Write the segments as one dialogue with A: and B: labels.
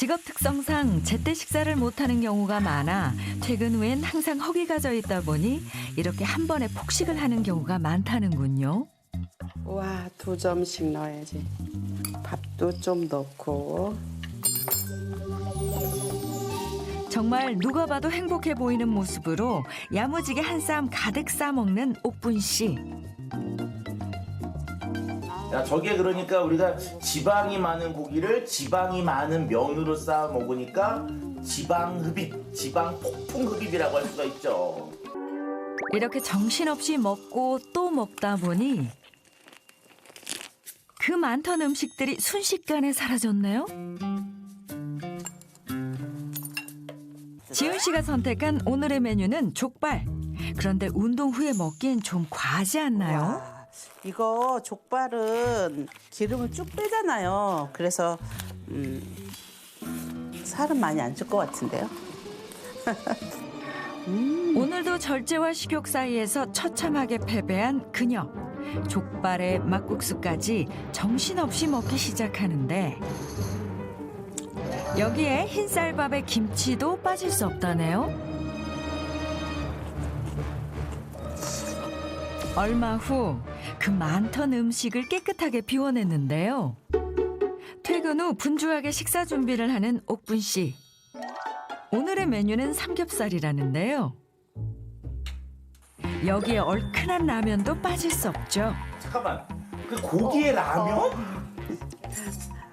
A: 직업 특성상 제때 식사를 못하는 경우가 많아 퇴근 후엔 항상 허기가 져 있다 보니 이렇게 한 번에 폭식을 하는 경우가 많다는군요.
B: 와, 2점씩 넣어야지. 밥도 좀 넣고.
A: 정말 누가 봐도 행복해 보이는 모습으로 야무지게 한 쌈 가득 싸먹는 옥분 씨.
C: 야, 저게 그러니까 우리가 지방이 많은 고기를 지방이 많은 면으로 쌓아 먹으니까 지방흡입, 지방 폭풍흡입이라고 할 수가 있죠.
A: 이렇게 정신없이 먹고 또 먹다 보니 그 많던 음식들이 순식간에 사라졌네요. 지훈 씨가 선택한 오늘의 메뉴는 족발. 그런데 운동 후에 먹기엔 좀 과하지 않나요?
B: 와, 이거 족발은 기름을 쭉 빼잖아요. 그래서 살은 많이 안 찔 것 같은데요.
A: 오늘도 절제와 식욕 사이에서 처참하게 패배한 그녀. 족발에 막국수까지 정신없이 먹기 시작하는데 여기에 흰쌀밥에 김치도 빠질 수 없다네요. 얼마 후 그 많던 음식을 깨끗하게 비워냈는데요. 퇴근 후 분주하게 식사 준비를 하는 옥분 씨. 오늘의 메뉴는 삼겹살이라는데요. 여기에 얼큰한 라면도 빠질 수 없죠.
C: 잠깐만, 그 고기에 라면?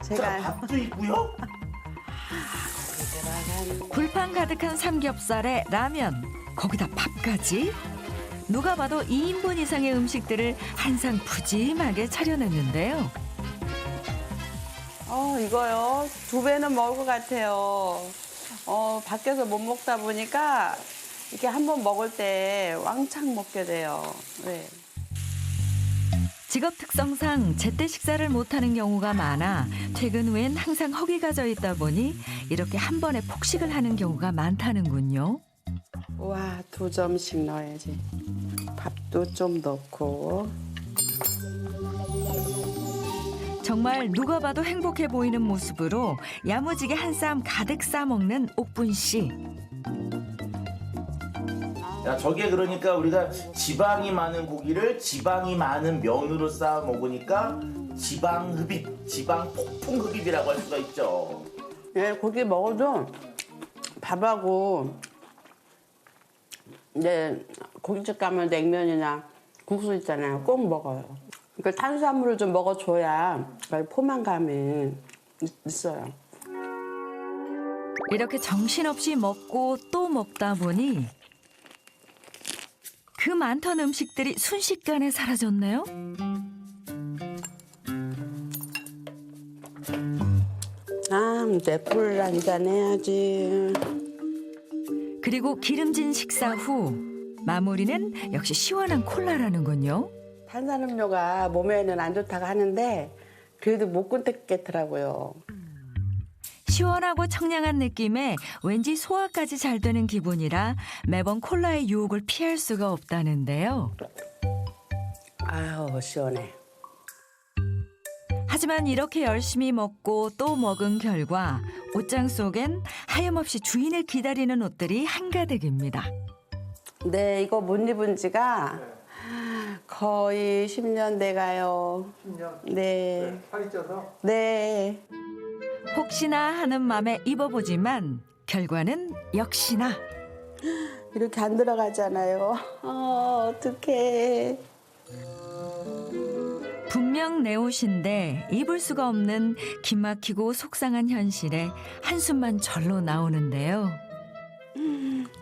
B: 제가
C: 밥도 있고요?
A: 굴판 가득한 삼겹살에 라면, 거기다 밥까지. 누가 봐도 2인분 이상의 음식들을 한상 푸짐하게 차려냈는데요.
B: 이거요. 2배는 먹을 것 같아요. 밖에서 못 먹다 보니까 이렇게 한 번 먹을 때 왕창 먹게 돼요. 네.
A: 직업 특성상 제때 식사를 못하는 경우가 많아 퇴근 후엔 항상 허기가 져 있다 보니 이렇게 한 번에 폭식을 하는 경우가 많다는군요.
B: 와, 2점씩 넣어야지. 밥도 좀 넣고.
A: 정말 누가 봐도 행복해 보이는 모습으로 야무지게 한 쌈 가득 싸먹는 옥분 씨.
C: 야, 저게 그러니까 우리가 지방이 많은 고기를 지방이 많은 면으로 쌓아 먹으니까 지방흡입, 지방 폭풍흡입이라고 할 수가 있죠.
B: 예, 고기 먹어도 밥하고 이제 고깃집 가면 냉면이나 국수 있잖아요. 꼭 먹어요. 그러니까 탄수화물을 좀 먹어줘야 포만감이 있어요.
A: 이렇게 정신없이 먹고 또 먹다 보니 그 많던 음식들이 순식간에 사라졌네요.
B: 이제 물 한잔 해야지.
A: 그리고 기름진 식사 후 마무리는 역시 시원한 콜라라는군요.
B: 탄산음료가 몸에는 안 좋다고 하는데 그래도 못 끊겠더라고요.
A: 시원하고 청량한 느낌에 왠지 소화까지 잘 되는 기분이라 매번 콜라의 유혹을 피할 수가 없다는데요.
B: 아우, 시원해.
A: 하지만 이렇게 열심히 먹고 또 먹은 결과 옷장 속엔 하염없이 주인을 기다리는 옷들이 한가득입니다.
B: 네, 이거 못 입은 지가 거의 10년 돼가요.
D: 10년?
B: 네.
D: 살이 쪄서?
B: 네.
A: 혹시나 하는 맘에 입어보지만 결과는 역시나
B: 이렇게 안 들어가잖아요. 어떡해.
A: 분명 내 옷인데 입을 수가 없는 기막히고 속상한 현실에 한숨만 절로 나오는데요.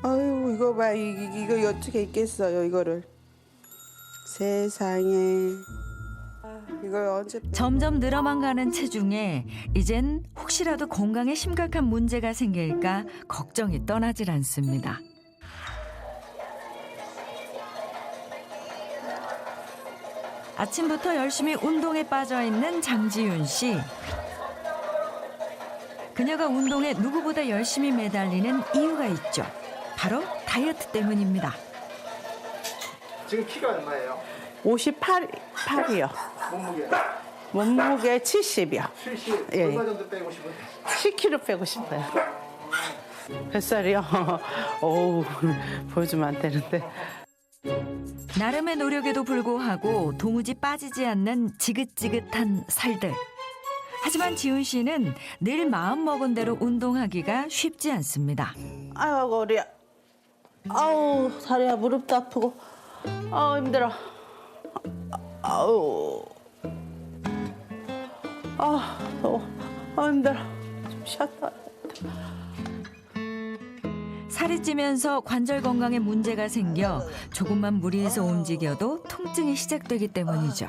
B: 아유, 이거 봐. 이거 어떻게 입겠어요, 이거를. 세상에. 이걸 언제.
A: 점점 늘어만 가는 체중에 이젠 혹시라도 건강에 심각한 문제가 생길까 걱정이 떠나질 않습니다. 아침부터 열심히 운동에 빠져있는 장지윤 씨. 그녀가 운동에 누구보다 열심히 매달리는 이유가 있죠. 바로 다이어트 때문입니다.
D: 지금 키가 얼마예요?
B: 58이요.
D: 몸무게?
B: 몸무게 70이요.
D: 70.
B: 예.
D: 얼마 정도 빼고 싶어요?
B: 10kg 빼고 싶어요. 뱃살이요? 어우, 보여주면 안 되는데.
A: 나름의 노력에도 불구하고 도무지 빠지지 않는 지긋지긋한 살들. 하지만 지훈 씨는 늘 마음먹은 대로 운동하기가 쉽지 않습니다.
B: 아유, 허리야. 아우, 다리야, 무릎도 아프고. 아우, 힘들어. 아우. 아, 더워. 아, 힘들어. 좀 쉬었다.
A: 살이 찌면서 관절 건강에 문제가 생겨 조금만 무리해서 움직여도 통증이 시작되기 때문이죠.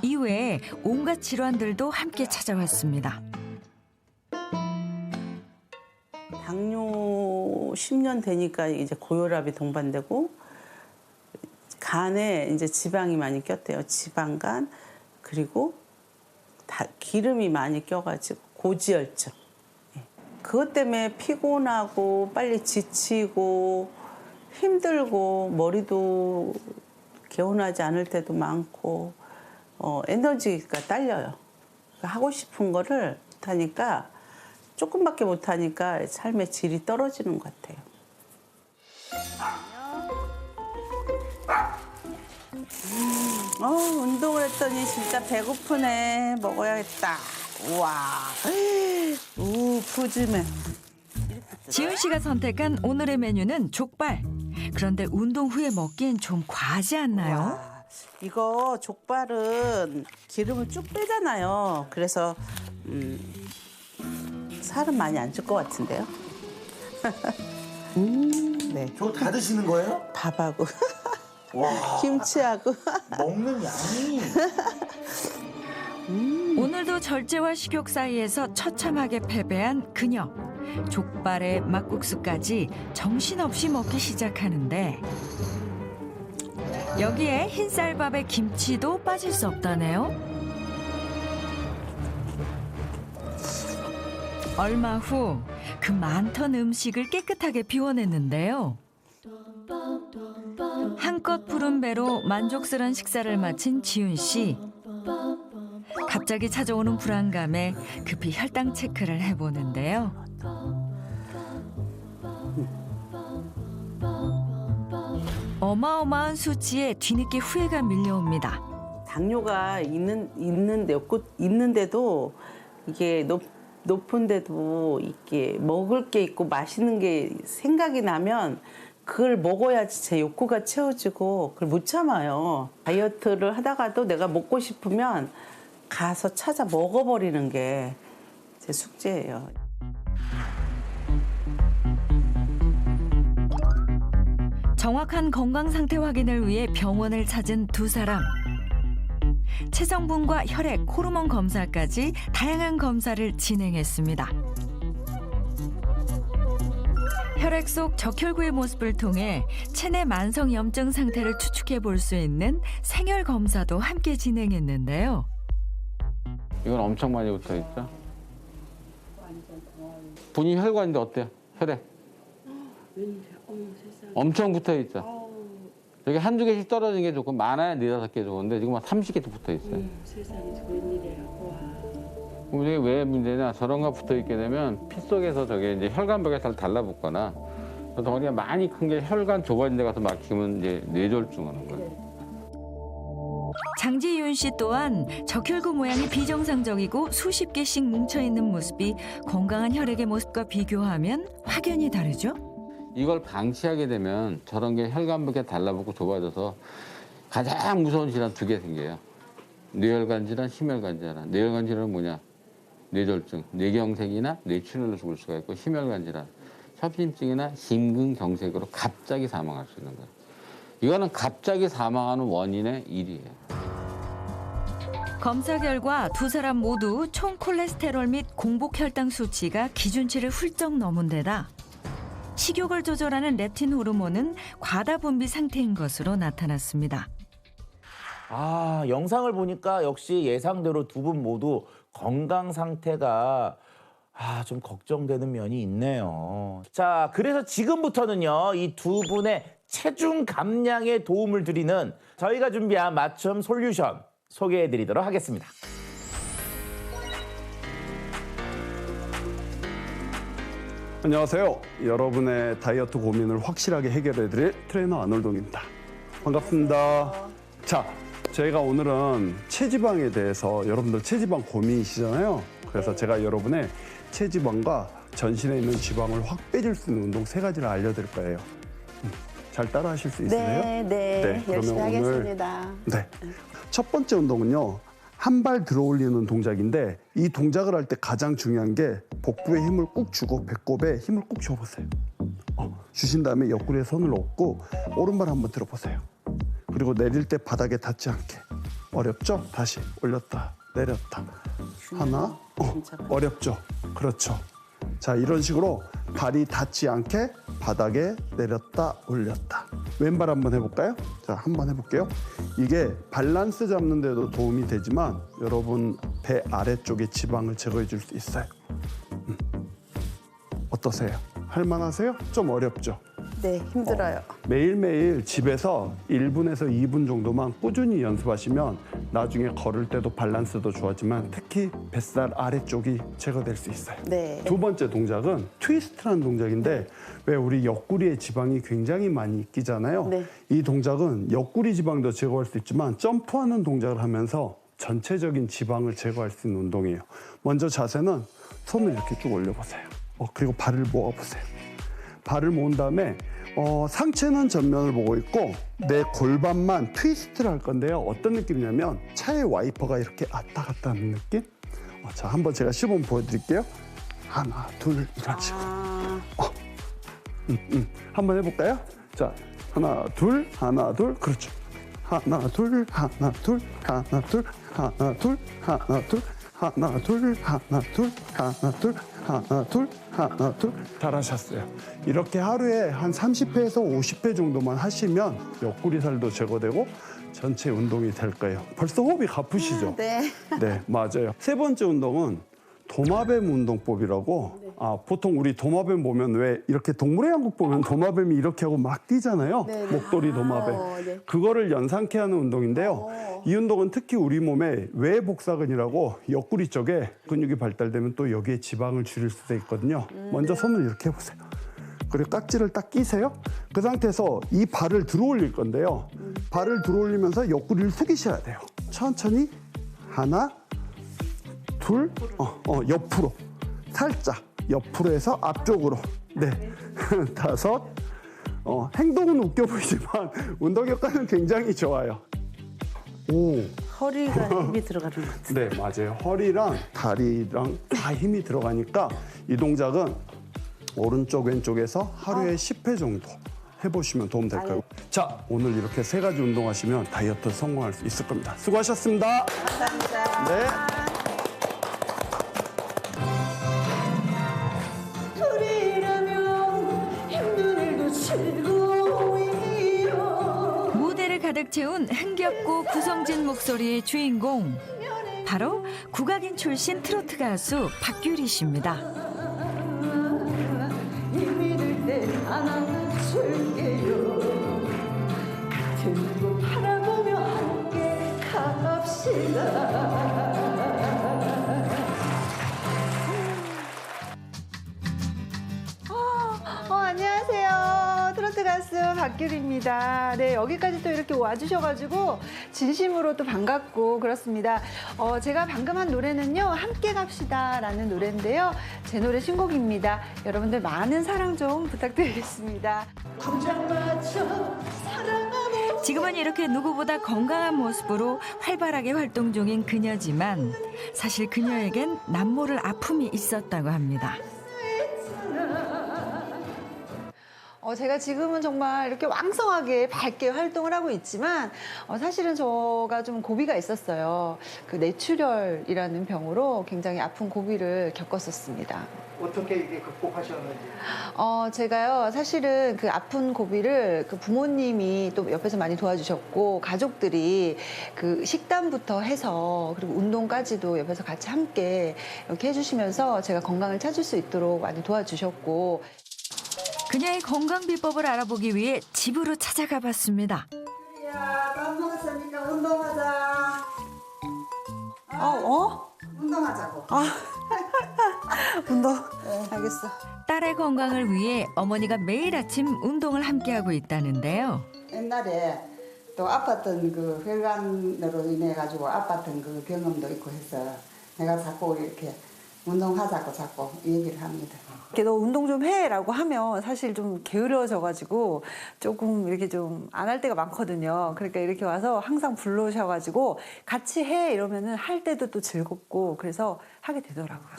A: 이외에 온갖 질환들도 함께 찾아왔습니다.
B: 당뇨 10년 되니까 이제 고혈압이 동반되고 간에 이제 지방이 많이 꼈대요. 지방간 그리고 기름이 많이 껴가지고 고지혈증. 예. 그것 때문에 피곤하고 빨리 지치고 힘들고 머리도 개운하지 않을 때도 많고 에너지가 딸려요. 하고 싶은 거를 못하니까 조금밖에 못하니까 삶의 질이 떨어지는 것 같아요. 운동을 했더니 진짜 배고프네. 먹어야겠다. 우와. 푸짐해.
A: 지훈 씨가 선택한 오늘의 메뉴는 족발. 그런데 운동 후에 먹기엔 좀 과하지 않나요?
B: 와, 이거 족발은 기름을 쭉 빼잖아요. 그래서 살은 많이 안 찔 것 같은데요. 네.
C: 저거 다 드시는 거예요?
B: 밥하고
C: 와,
B: 김치하고.
C: 먹는 양이.
A: 오늘도 절제와 식욕 사이에서 처참하게 패배한 그녀. 족발에 막국수까지 정신없이 먹기 시작하는데 여기에 흰쌀밥에 김치도 빠질 수 없다네요. 얼마 후 그 많던 음식을 깨끗하게 비워냈는데요. 한껏 부른 배로 만족스러운 식사를 마친 지훈 씨. 갑자기 찾아오는 불안감에 급히 혈당 체크를 해보는데요. 어마어마한 수치에 뒤늦게 후회가 밀려옵니다.
B: 당뇨가 있는데도 이게 높은데도 이게 먹을 게 있고 맛있는 게 생각이 나면 그걸 먹어야지 제 욕구가 채워지고 그걸 못 참아요. 다이어트를 하다가도 내가 먹고 싶으면 가서 찾아 먹어버리는 게 제 숙제예요.
A: 정확한 건강 상태 확인을 위해 병원을 찾은 두 사람. 체성분과 혈액, 호르몬 검사까지 다양한 검사를 진행했습니다. 혈액 속 적혈구의 모습을 통해 체내 만성 염증 상태를 추측해 볼 수 있는 생혈 검사도 함께 진행했는데요.
E: 이건 엄청 많이 붙어 있죠. 분이 혈관인데 어때요? 혈액. 엄청 붙어 있죠. 여기 한두 개씩 떨어진 게 좋고 많아야 4-5개 좋은데 지금 한 30개도 붙어 있어요.
B: 세상에 웬일이야.
E: 그럼 이게 왜 문제냐? 저런 거 붙어 있게 되면 피 속에서 저게 이제 혈관벽에 잘 달라붙거나 덩어리가 많이 큰 게 혈관 좁아진 데 가서 막히면 이제 뇌졸중 하는 거예요.
A: 장지윤 씨 또한 적혈구 모양이 비정상적이고 수십 개씩 뭉쳐있는 모습이 건강한 혈액의 모습과 비교하면 확연히 다르죠?
E: 이걸 방치하게 되면 저런 게 혈관벽에 달라붙고 좁아져서 가장 무서운 질환 2개 생겨요. 뇌혈관 질환, 심혈관 질환. 뇌혈관 질환은 뭐냐? 뇌졸중, 뇌경색이나 뇌출혈로 죽을 수가 있고 심혈관 질환, 협심증이나 심근경색으로 갑자기 사망할 수 있는 거예요. 이거는 갑자기 사망하는 원인의 1위예요.
A: 검사 결과 두 사람 모두 총 콜레스테롤 및 공복 혈당 수치가 기준치를 훌쩍 넘은 데다 식욕을 조절하는 렙틴 호르몬은 과다 분비 상태인 것으로 나타났습니다.
C: 아, 영상을 보니까 역시 예상대로 두 분 모두 건강 상태가 좀 걱정되는 면이 있네요. 자, 그래서 지금부터는요, 이 두 분의 체중 감량에 도움을 드리는 저희가 준비한 맞춤 솔루션 소개해드리도록 하겠습니다.
D: 안녕하세요. 여러분의 다이어트 고민을 확실하게 해결해드릴 트레이너 안홀동입니다. 반갑습니다. 자, 저희가 오늘은 체지방에 대해서 여러분들 체지방 고민이시잖아요. 그래서 제가 여러분의 체지방과 전신에 있는 지방을 확 빼줄 수 있는 운동 3가지를 알려드릴 거예요. 잘 따라하실 수 있으세요?
B: 네, 열심히 하겠습니다.
D: 네. 첫 번째 운동은요. 한 발 들어 올리는 동작인데 이 동작을 할 때 가장 중요한 게 복부에 힘을 꾹 주고 배꼽에 힘을 꾹 줘보세요. 주신 다음에 옆구리에 손을 얹고 오른발 한번 들어보세요. 그리고 내릴 때 바닥에 닿지 않게. 어렵죠? 다시 올렸다 내렸다. 하나, 어렵죠? 그렇죠. 자, 이런 식으로 발이 닿지 않게 바닥에 내렸다 올렸다. 왼발 한번 해볼까요? 자, 한번 해볼게요. 이게 밸런스 잡는 데도 도움이 되지만 여러분 배 아래쪽에 지방을 제거해 줄 수 있어요. 어떠세요? 할만하세요? 좀 어렵죠?
B: 네, 힘들어요.
D: 매일매일 집에서 1분에서 2분 정도만 꾸준히 연습하시면 나중에 걸을 때도 밸런스도 좋아지만 특히 뱃살 아래쪽이 제거될 수 있어요.
B: 네.
D: 두 번째 동작은 트위스트라는 동작인데 왜 우리 옆구리에 지방이 굉장히 많이 끼잖아요.
B: 네.
D: 이 동작은 옆구리 지방도 제거할 수 있지만 점프하는 동작을 하면서 전체적인 지방을 제거할 수 있는 운동이에요. 먼저 자세는 손을 이렇게 쭉 올려보세요. 그리고 발을 모아보세요. 발을 모은 다음에 상체는 전면을 보고 있고 내 골반만 트위스트를 할 건데요. 어떤 느낌이냐면 차의 와이퍼가 이렇게 왔다 갔다 하는 느낌? 자, 한번 제가 시범 보여드릴게요. 하나, 둘, 이런 식으로. 한번 해볼까요? 자, 하나, 둘, 그렇죠. 하나, 둘, 하나, 둘, 하나, 둘, 하나, 둘, 하나, 둘, 하나, 둘, 하나, 둘, 하나, 둘, 하나, 둘, 하나, 둘. 잘하셨어요. 이렇게 하루에 한 30회에서 50회 정도만 하시면 옆구리 살도 제거되고 전체 운동이 될 거예요. 벌써 호흡이 가쁘시죠?
B: 네.
D: 네, 맞아요. 세 번째 운동은 도마뱀 운동법이라고. 보통 우리 도마뱀 보면 왜 이렇게 동물의 왕국 보면 도마뱀이 이렇게 하고 막 뛰잖아요.
B: 네.
D: 목도리 도마뱀.
B: 네.
D: 그거를 연상케 하는 운동인데요. 이 운동은 특히 우리 몸에 외복사근이라고 옆구리 쪽에 근육이 발달되면 또 여기에 지방을 줄일 수도 있거든요. 먼저 손을 이렇게 해보세요. 그리고 깍지를 딱 끼세요. 그 상태에서 이 발을 들어 올릴 건데요. 발을 들어 올리면서 옆구리를 숙이셔야 돼요. 천천히 하나, 둘, 옆으로 살짝 옆으로 해서 앞쪽으로, 네, 다섯. 행동은 웃겨 보이지만 운동 효과는 굉장히 좋아요. 오,
B: 허리가 힘이 들어가는 것 같아요.
D: 네, 맞아요. 허리랑 다리랑 다 힘이 들어가니까 이 동작은 오른쪽 왼쪽에서 하루에 10회 정도 해보시면 도움 될 거예요. 자, 오늘 이렇게 3가지 운동하시면 다이어트 성공할 수 있을 겁니다. 수고하셨습니다.
B: 감사합니다.
D: 네.
A: 무대를 가득 채운 흥겹고 구성진 목소리의 주인공, 바로 국악인 출신 트로트 가수 박규리 씨입니다.
F: 힘이 들 때 안아줄게요. 같은 곳 바라보며 함께 갑시다. 안녕하세요. 트로트 가수 박규리입니다. 네, 여기까지 또 이렇게 와주셔가지고 진심으로 또 반갑고 그렇습니다. 제가 방금 한 노래는요, 함께 갑시다라는 노래인데요. 제 노래 신곡입니다. 여러분들 많은 사랑 좀 부탁드리겠습니다. 포장마차 사랑하고
A: 지금은 이렇게 누구보다 건강한 모습으로 활발하게 활동 중인 그녀지만 사실 그녀에겐 남모를 아픔이 있었다고 합니다.
F: 제가 지금은 정말 이렇게 왕성하게 밝게 활동을 하고 있지만 사실은 제가 좀 고비가 있었어요. 그 뇌출혈이라는 병으로 굉장히 아픈 고비를 겪었었습니다.
G: 어떻게 이게 극복하셨는지.
F: 제가요, 사실은 그 아픈 고비를 그 부모님이 또 옆에서 많이 도와주셨고, 가족들이 그 식단부터 해서, 그리고 운동까지도 옆에서 같이 함께 이렇게 해주시면서 제가 건강을 찾을 수 있도록 많이 도와주셨고.
A: 그녀의 건강 비법을 알아보기 위해 집으로 찾아가 봤습니다.
F: 야, 밥 먹었으니까 운동하자. 운동하자고. 운동. 알겠어.
A: 딸의 건강을 위해 어머니가 매일 아침 운동을 함께하고 있다는데요.
H: 옛날에 또 아팠던 그 혈관으로 인해 가지고 아팠던 그 경험도 있고 해서 내가 자꾸 이렇게 운동하자고 자꾸 얘기를 합니다.
F: 이렇게 너 운동 좀 해라고 하면 사실 좀 게으러져가지고 조금 이렇게 좀 안 할 때가 많거든요. 그러니까 이렇게 와서 항상 불러오셔가지고 같이 해 이러면은 할 때도 또 즐겁고 그래서 하게 되더라고요.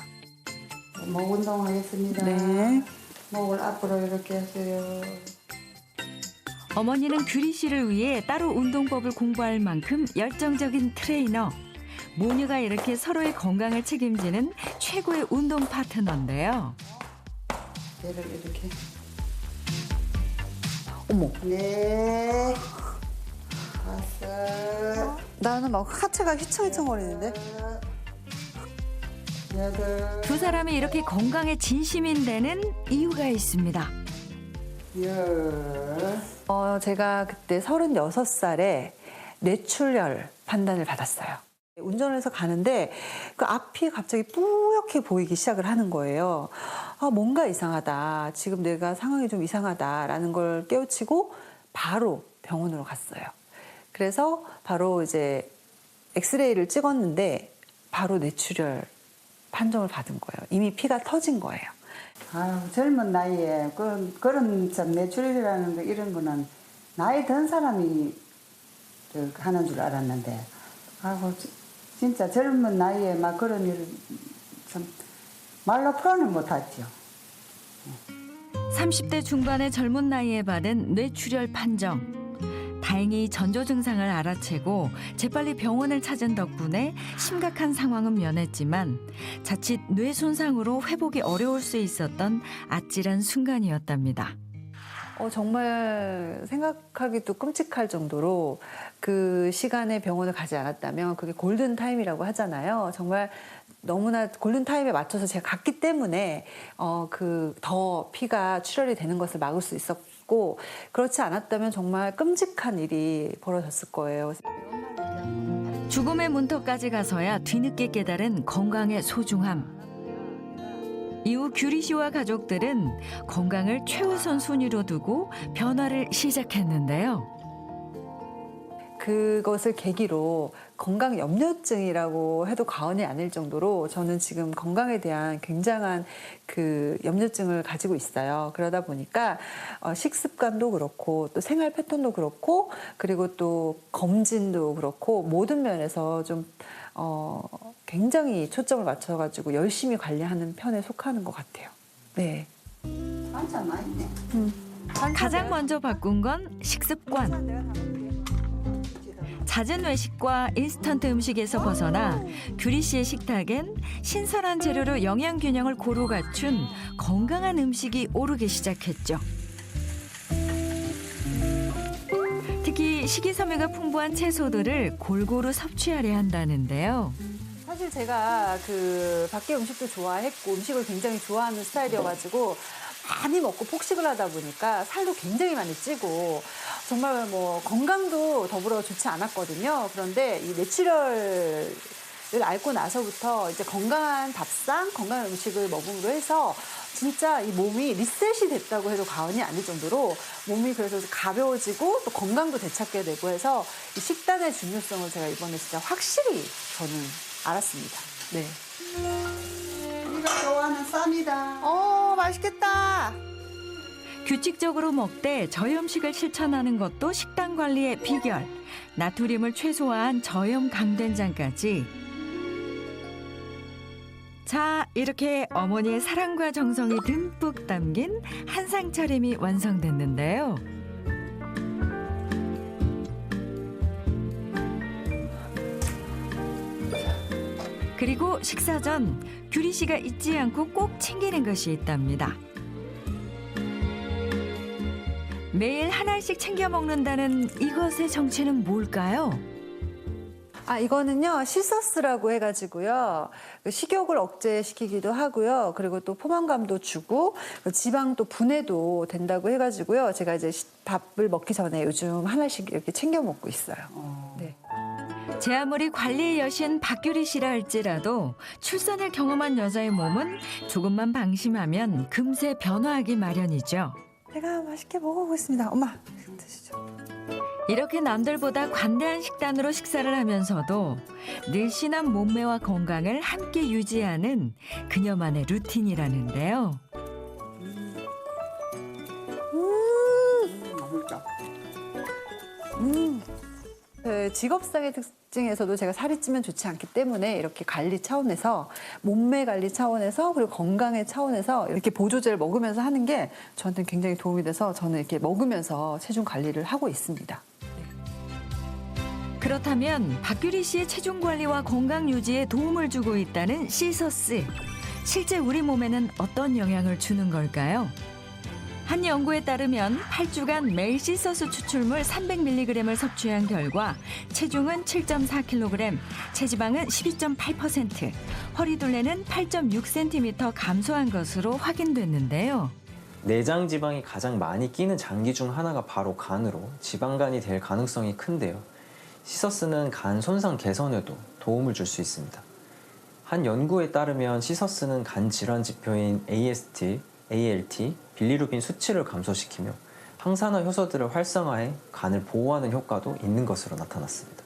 H: 목 운동하겠습니다.
F: 네.
H: 목을 앞으로 이렇게 하세요.
A: 어머니는 규리 씨를 위해 따로 운동법을 공부할 만큼 열정적인 트레이너. 모녀가 이렇게 서로의 건강을 책임지는 최고의 운동 파트너인데요.
H: 얘를 이렇게.
F: 어머.
H: 네. 5.
F: 나는 막 하체가 휘청휘청거리는데.
H: 8.
A: 두 사람이 이렇게 건강에 진심인 데는 이유가 있습니다.
H: 10.
F: 제가 그때 36살에 뇌출혈 판단을 받았어요. 운전을 해서 가는데 그 앞이 갑자기 뿌옇게 보이기 시작을 하는 거예요. 뭔가 이상하다. 지금 내가 상황이 좀 이상하다라는 걸 깨우치고 바로 병원으로 갔어요. 그래서 바로 이제 엑스레이를 찍었는데 바로 뇌출혈 판정을 받은 거예요. 이미 피가 터진 거예요.
H: 아유, 젊은 나이에 그런 참 뇌출혈이라는 거 이런 거는 나이 든 사람이 하는 줄 알았는데 아이고 진짜 젊은 나이에 막 그런 일을 참 말로 표현을 못하죠.
A: 30대 중반의 젊은 나이에 받은 뇌출혈 판정. 다행히 전조 증상을 알아채고 재빨리 병원을 찾은 덕분에 심각한 상황은 면했지만 자칫 뇌 손상으로 회복이 어려울 수 있었던 아찔한 순간이었답니다.
F: 정말 생각하기도 끔찍할 정도로 그 시간에 병원을 가지 않았다면 그게 골든타임이라고 하잖아요. 정말 너무나 골든타임에 맞춰서 제가 갔기 때문에 더 피가 출혈이 되는 것을 막을 수 있었고 그렇지 않았다면 정말 끔찍한 일이 벌어졌을 거예요.
A: 죽음의 문턱까지 가서야 뒤늦게 깨달은 건강의 소중함. 이후 규리 씨와 가족들은 건강을 최우선 순위로 두고 변화를 시작했는데요.
F: 그것을 계기로 건강 염려증이라고 해도 과언이 아닐 정도로 저는 지금 건강에 대한 굉장한 그 염려증을 가지고 있어요. 그러다 보니까 식습관도 그렇고 또 생활 패턴도 그렇고 그리고 또 검진도 그렇고 모든 면에서 좀 굉장히 초점을 맞춰가지고 열심히 관리하는 편에 속하는 것 같아요. 네.
H: 반찬 많이 있네.
A: 가장 먼저 바꾼 건 식습관. 잦은 외식과 인스턴트 음식에서 벗어나 규리 씨의 식탁엔 신선한 재료로 영양 균형을 고루 갖춘 건강한 음식이 오르기 시작했죠. 특히 식이섬유가 풍부한 채소들을 골고루 섭취하려 한다는데요.
F: 사실 제가 그 밖에 음식도 좋아했고 음식을 굉장히 좋아하는 스타일이어가지고 많이 먹고 폭식을 하다 보니까 살도 굉장히 많이 찌고 정말 뭐 건강도 더불어 좋지 않았거든요. 그런데 이 뇌출혈을 앓고 나서부터 이제 건강한 밥상, 건강한 음식을 먹음으로 해서 진짜 이 몸이 리셋이 됐다고 해도 과언이 아닐 정도로 몸이 그래서 가벼워지고 또 건강도 되찾게 되고 해서 이 식단의 중요성을 제가 이번에 진짜 확실히 저는 알았습니다. 네.
H: 우리가 좋아하는 쌈이다.
F: 맛있겠다.
A: 규칙적으로 먹되 저염식을 실천하는 것도 식단 관리의 비결. 나트륨을 최소화한 저염 강된장까지. 자, 이렇게 어머니의 사랑과 정성이 듬뿍 담긴 한상 차림이 완성됐는데요. 그리고 식사 전 규리 씨가 잊지 않고 꼭 챙기는 것이 있답니다. 매일 하나씩 챙겨 먹는다는 이것의 정체는 뭘까요?
F: 이거는요, 시서스라고 해가지고요. 식욕을 억제시키기도 하고요. 그리고 또 포만감도 주고, 지방 또 분해도 된다고 해가지고요. 제가 이제 밥을 먹기 전에 요즘 하나씩 이렇게 챙겨 먹고 있어요. 네.
A: 제 아무리 관리의 여신 박규리 씨라 할지라도 출산을 경험한 여자의 몸은 조금만 방심하면 금세 변화하기 마련이죠.
F: 제가 맛있게 먹어보겠습니다. 엄마 드시죠.
A: 이렇게 남들보다 관대한 식단으로 식사를 하면서도 늘씬한 몸매와 건강을 함께 유지하는 그녀만의 루틴이라는데요.
F: 그 직업상의 특징에서도 제가 살이 찌면 좋지 않기 때문에 이렇게 관리 차원에서 몸매 관리 차원에서 그리고 건강의 차원에서 이렇게 보조제를 먹으면서 하는 게 저한테는 굉장히 도움이 돼서 저는 이렇게 먹으면서 체중 관리를 하고 있습니다.
A: 그렇다면 박규리 씨의 체중 관리와 건강 유지에 도움을 주고 있다는 시서스. 실제 우리 몸에는 어떤 영향을 주는 걸까요? 한 연구에 따르면 8주간 매일 시서스 추출물 300mg을 섭취한 결과 체중은 7.4kg, 체지방은 12.8%, 허리둘레는 8.6cm 감소한 것으로 확인됐는데요.
I: 내장 지방이 가장 많이 끼는 장기 중 하나가 바로 간으로 지방간이 될 가능성이 큰데요. 시서스는 간 손상 개선에도 도움을 줄 수 있습니다. 한 연구에 따르면 시서스는 간 질환 지표인 AST, ALT, 빌리루빈 수치를 감소시키며 항산화 효소들을 활성화해 간을 보호하는 효과도 있는 것으로 나타났습니다.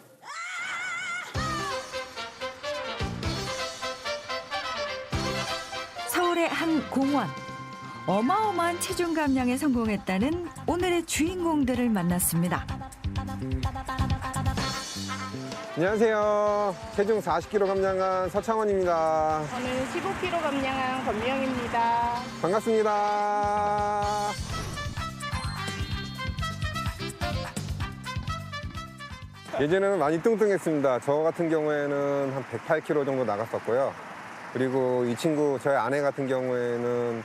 A: 서울의 한 공원. 어마어마한 체중 감량에 성공했다는 오늘의 주인공들을 만났습니다.
J: 안녕하세요. 체중 40kg 감량한 서창원입니다.
K: 저는 15kg 감량한 권미영입니다.
J: 반갑습니다. 예전에는 많이 뚱뚱했습니다. 저 같은 경우에는 한 108kg 정도 나갔었고요. 그리고 이 친구, 저희 아내 같은 경우에는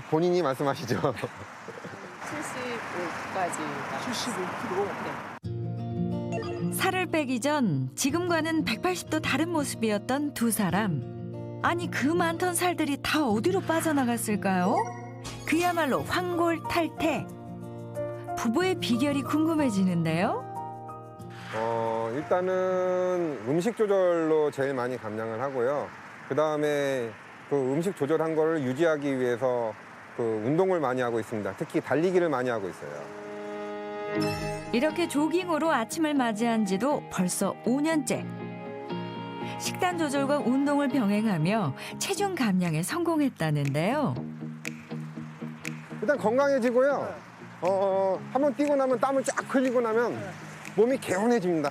J: 본인이 말씀하시죠.
K: 75까지
G: 75kg.
A: 살을 빼기 전 지금과는 180도 다른 모습이었던 두 사람. 아니 그 많던 살들이 다 어디로 빠져나갔을까요? 그야말로 황골탈태. 부부의 비결이 궁금해지는데요.
J: 일단은 음식 조절로 제일 많이 감량을 하고요. 그 다음에 그 음식 조절한 거를 유지하기 위해서 그 운동을 많이 하고 있습니다. 특히 달리기를 많이 하고 있어요.
A: 이렇게 조깅으로 아침을 맞이한 지도 벌써 5년째. 식단 조절과 운동을 병행하며 체중 감량에 성공했다는데요.
J: 일단 건강해지고요. 한번 뛰고 나면 땀을 쫙 흘리고 나면 몸이 개운해집니다.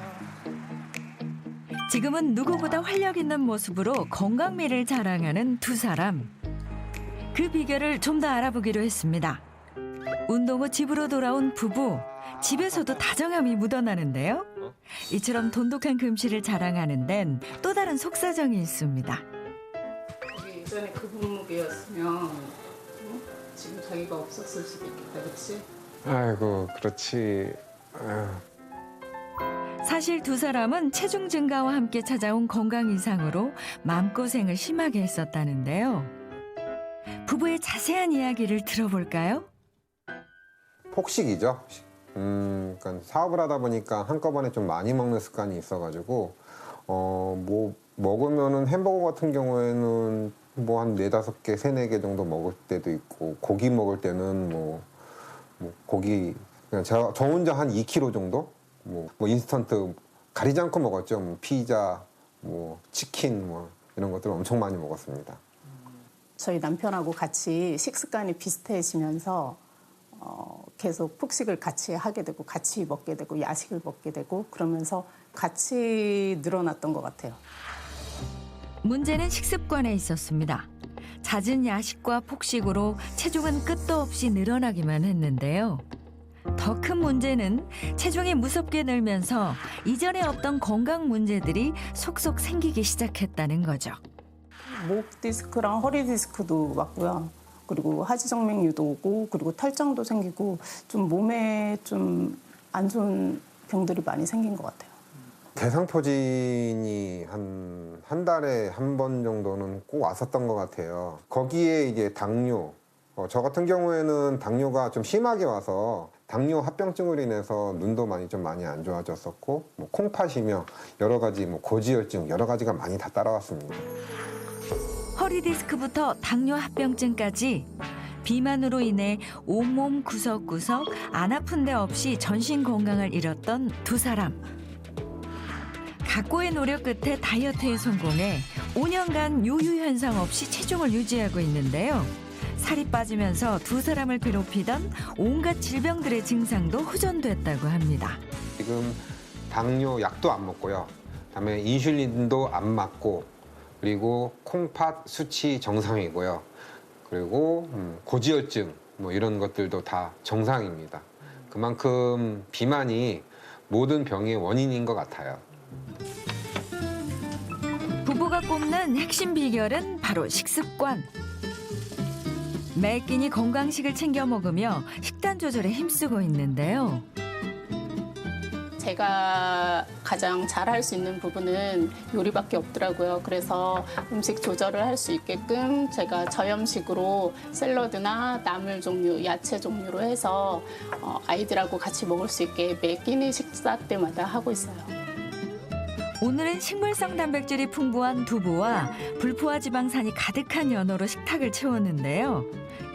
A: 지금은 누구보다 활력 있는 모습으로 건강미를 자랑하는 두 사람. 그 비결을 좀 더 알아보기로 했습니다. 운동 후 집으로 돌아온 부부. 집에서도 다정함이 묻어나는데요. 이처럼 돈독한 금실을 자랑하는 데는 또 다른 속사정이 있습니다.
K: 예전에 그 분무기였으면 지금 자기가 없었을 수도 있겠다, 그렇지?
J: 아이고, 그렇지.
A: 사실 두 사람은 체중 증가와 함께 찾아온 건강 이상으로 마음고생을 심하게 했었다는데요. 부부의 자세한 이야기를 들어볼까요?
J: 폭식이죠. 그러니까 사업을 하다 보니까 한꺼번에 좀 많이 먹는 습관이 있어가지고 뭐 먹으면은 햄버거 같은 경우에는 뭐 한 4-5개, 3-4개 정도 먹을 때도 있고 고기 먹을 때는 뭐 고기 그냥 저 혼자 한 2kg 정도 뭐 인스턴트 가리지 않고 먹었죠. 뭐 피자, 뭐 치킨 뭐 이런 것들 엄청 많이 먹었습니다.
K: 저희 남편하고 같이 식습관이 비슷해지면서 계속 폭식을 같이 하게 되고 같이 먹게 되고 야식을 먹게 되고 그러면서 같이 늘어났던 것 같아요.
A: 문제는 식습관에 있었습니다. 잦은 야식과 폭식으로 체중은 끝도 없이 늘어나기만 했는데요. 더 큰 문제는 체중이 무섭게 늘면서 이전에 없던 건강 문제들이 속속 생기기 시작했다는 거죠.
K: 목 디스크랑 허리 디스크도 왔고요. 그리고 하지정맥류도 오고 그리고 탈장도 생기고 좀 몸에 좀 안 좋은 병들이 많이 생긴 것 같아요.
J: 대상포진이 한 달에 한 번 정도는 꼭 왔었던 것 같아요. 거기에 이제 당뇨, 저 같은 경우에는 당뇨가 좀 심하게 와서 당뇨 합병증으로 인해서 눈도 많이 안 좋아졌었고 뭐 콩팥이며 여러 가지 뭐 고지혈증 여러 가지가 많이 다 따라왔습니다.
A: 허리 디스크부터 당뇨 합병증까지 비만으로 인해 온몸 구석구석 안 아픈 데 없이 전신 건강을 잃었던 두 사람. 각고의 노력 끝에 다이어트에 성공해 5년간 요요 현상 없이 체중을 유지하고 있는데요. 살이 빠지면서 두 사람을 괴롭히던 온갖 질병들의 증상도 호전됐다고 합니다.
J: 지금 당뇨 약도 안 먹고요. 그다음에 인슐린도 안 맞고 그리고 콩팥 수치 정상이고요. 그리고 고지혈증 뭐 이런 것들도 다 정상입니다. 그만큼 비만이 모든 병의 원인인 것 같아요.
A: 부부가 꼽는 핵심 비결은 바로 식습관. 매 끼니 건강식을 챙겨 먹으며 식단 조절에 힘쓰고 있는데요.
K: 제가 가장 잘할 수 있는 부분은 요리밖에 없더라고요. 그래서 음식 조절을 할 수 있게끔 제가 저염식으로 샐러드나 나물 종류, 야채 종류로 해서 아이들하고 같이 먹을 수 있게 매 끼니 식사 때마다 하고 있어요.
A: 오늘은 식물성 단백질이 풍부한 두부와 불포화 지방산이 가득한 연어로 식탁을 채웠는데요.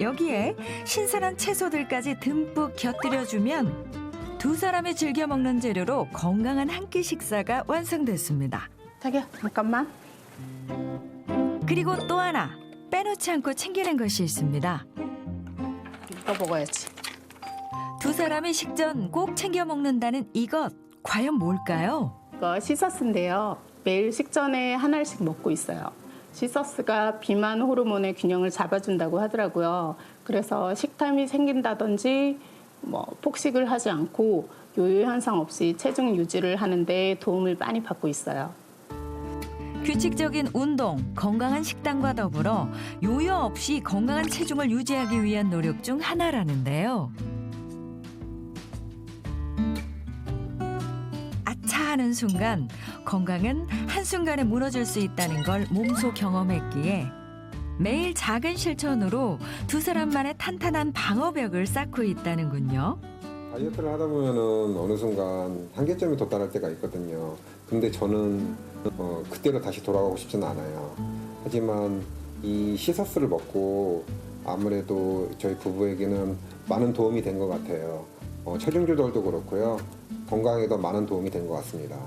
A: 여기에 신선한 채소들까지 듬뿍 곁들여주면 두 사람이 즐겨 먹는 재료로 건강한 한 끼 식사가 완성됐습니다.
K: 자기야, 잠깐만.
A: 그리고 또 하나 빼놓지 않고 챙기는 것이 있습니다.
K: 이거 먹어야지.
A: 두 사람이 식전 꼭 챙겨 먹는다는 이것, 과연 뭘까요?
K: 이거 시서스인데요. 매일 식전에 한 알씩 먹고 있어요. 시서스가 비만 호르몬의 균형을 잡아준다고 하더라고요. 그래서 식탐이 생긴다든지 폭식을 하지 않고 요요 현상 없이 체중 유지를 하는데 도움을 많이 받고 있어요.
A: 규칙적인 운동, 건강한 식단과 더불어 요요 없이 건강한 체중을 유지하기 위한 노력 중 하나라는데요. 아차 하는 순간 건강은 한순간에 무너질 수 있다는 걸 몸소 경험했기에 매일 작은 실천으로 두 사람만의 탄탄한 방어벽을 쌓고 있다는군요.
J: 다이어트를 하다 보면은 어느 순간 한계점에 도달할 때가 있거든요. 근데 저는 그때로 다시 돌아가고 싶지는 않아요. 하지만 이 시서스를 먹고 아무래도 저희 부부에게는 많은 도움이 된 것 같아요. 체중 조절도 그렇고요. 건강에도 많은 도움이 된 것 같습니다.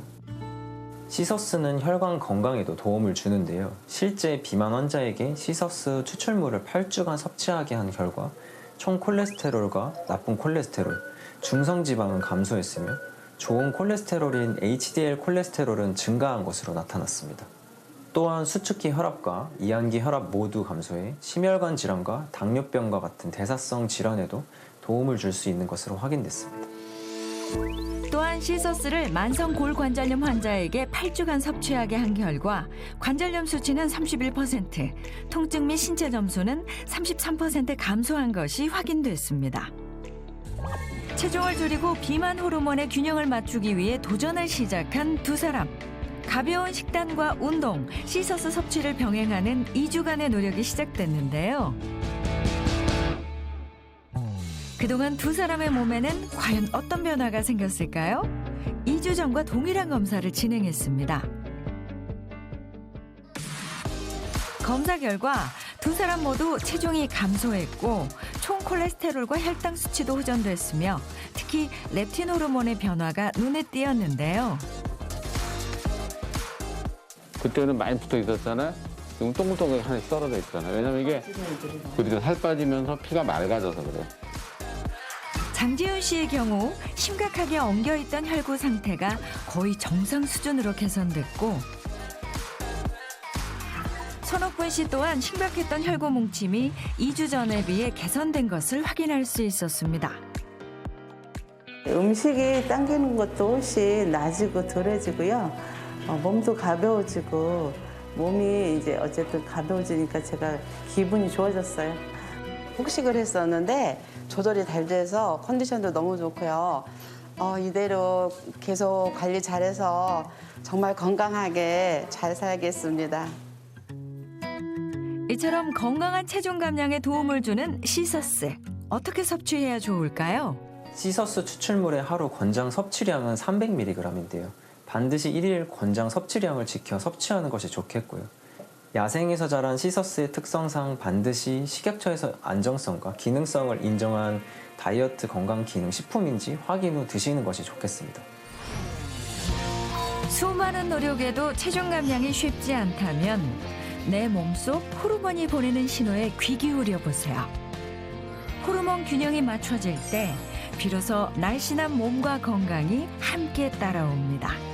I: 시서스는 혈관 건강에도 도움을 주는데요. 실제 비만 환자에게 시서스 추출물을 8주간 섭취하게 한 결과 총 콜레스테롤과 나쁜 콜레스테롤, 중성지방은 감소했으며 좋은 콜레스테롤인 HDL 콜레스테롤은 증가한 것으로 나타났습니다. 또한 수축기 혈압과 이한기 혈압 모두 감소해 심혈관 질환과 당뇨병과 같은 대사성 질환에도 도움을 줄 수 있는 것으로 확인됐습니다.
A: 또한 시서스를 만성 골관절염 환자에게 8주간 섭취하게 한 결과 관절염 수치는 31%, 통증 및 신체 점수는 33% 감소한 것이 확인됐습니다. 체중을 줄이고 비만 호르몬의 균형을 맞추기 위해 도전을 시작한 두 사람. 가벼운 식단과 운동, 시서스 섭취를 병행하는 2주간의 노력이 시작됐는데요. 그동안 두 사람의 몸에는 과연 어떤 변화가 생겼을까요? 2주 전과 동일한 검사를 진행했습니다. 검사 결과 두 사람 모두 체중이 감소했고 총 콜레스테롤과 혈당 수치도 호전됐으며 특히 렙틴 호르몬의 변화가 눈에 띄었는데요.
E: 그때는 많이 붙어 있었잖아요. 지금 동글동글 하나씩 떨어져 있잖아요. 왜냐면 이게 그리고 살 빠지면서 피가 맑아져서 그래요.
A: 장지훈 씨의 경우 심각하게 엉겨있던 혈구 상태가 거의 정상 수준으로 개선됐고 손옥분 씨 또한 심각했던 혈구 뭉침이 2주 전에 비해 개선된 것을 확인할 수 있었습니다.
B: 음식이 당기는 것도 훨씬 나아지고 덜해지고요. 몸도 가벼워지고 몸이 이제 어쨌든 가벼워지니까 제가 기분이 좋아졌어요. 폭식을 했었는데 조절이 잘 돼서 컨디션도 너무 좋고요. 이대로 계속 관리 잘해서 정말 건강하게 잘 살겠습니다.
A: 이처럼 건강한 체중 감량에 도움을 주는 시서스. 어떻게 섭취해야 좋을까요?
I: 시서스 추출물의 하루 권장 섭취량은 300mg인데요. 반드시 1일 권장 섭취량을 지켜 섭취하는 것이 좋겠고요. 야생에서 자란 시서스의 특성상 반드시 식약처에서 안정성과 기능성을 인정한 다이어트 건강기능식품인지 확인 후 드시는 것이 좋겠습니다.
A: 수많은 노력에도 체중 감량이 쉽지 않다면 내 몸속 호르몬이 보내는 신호에 귀 기울여 보세요. 호르몬 균형이 맞춰질 때 비로소 날씬한 몸과 건강이 함께 따라옵니다.